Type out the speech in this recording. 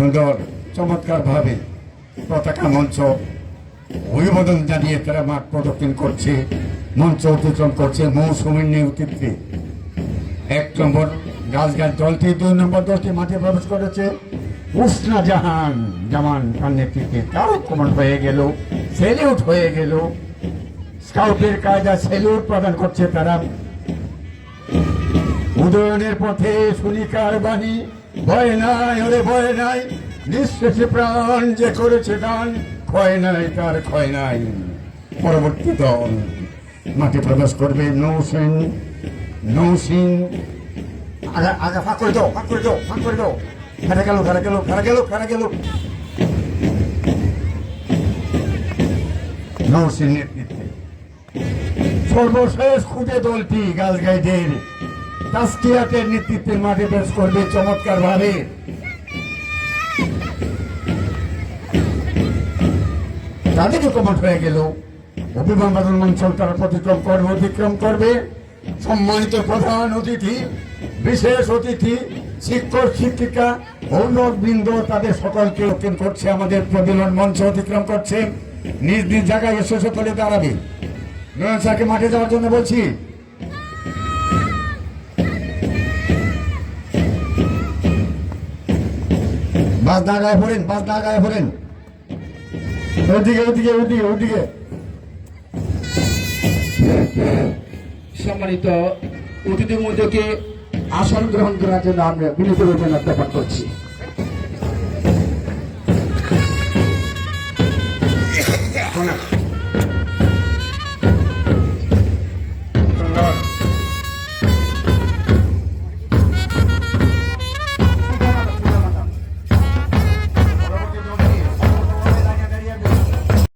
সুন্দর চমৎকার ভাবে পতাকা মঞ্চ অভিবাদন জানিয়ে তারা মাঠ প্রদক্ষিণ করছে, মঞ্চ অতিক্রম করছে মৌসুমীর নেতৃত্বে। 1 নম্বর গাছগাছ দলটি, 2 নম্বর দলটি মাঠে প্রবেশ করেছে উসনা জামান তার নেতৃত্বে। তাও কমান্ড হয়ে গেল, সেলিউট হয়ে গেল, স্কাউটের কায়দা সেলিউট প্রদান করছে তারা। উদয়নের পথে শুনিকার বাণী, ভয় নাই ওরে ভয় নাই, নিঃশেষে প্রাণ যে করেছে দান, ক্ষয় নাই তার ক্ষয় নাই। পরবর্তী দল মাঠে প্রবেশ করবে নৌসিন। আগা ফাঁক করে দাও, ফাঁক করে দাও, ফাঁক করে দাও। খেলা গেল, খেলা গেল, খেলা গেল, খেলা গেল। নৌসিন নেতৃত্বে সর্বশেষ খুঁজে দলটি গার্লস গাইডের তাসকিয়াতের নেতৃত্বে মাঠে প্রবেশ করবে চমৎকার ভাবে। তাদেরকে কমান্ড হয়ে গেল, অভিবাদন মঞ্চ তারা অতিক্রম করবে। সম্মানিত প্রধান অতিথি, বিশেষ অতিথি, শিক্ষক শিক্ষিকা, অভিভাবকবৃন্দ তাদের সকলকে অতিক্রম করছে, আমাদের প্রবেদন মঞ্চ অতিক্রম করছে। নিজ নিজ জায়গায় এসে সকলে দাঁড়াবে। নয়ন স্যারকে মাঠে যাওয়ার জন্য বলছি। বাস দাঁড়ায় পড়েন, বাস দাঁড়ায় পড়েন। ওদিকে ওদিকে ওদিকে ওদিকে। সম্মানিত অতিথি মণ্ডলকে আসন গ্রহণ করার জন্য আমরা বিনীতভাবে জ্ঞাপন করছি।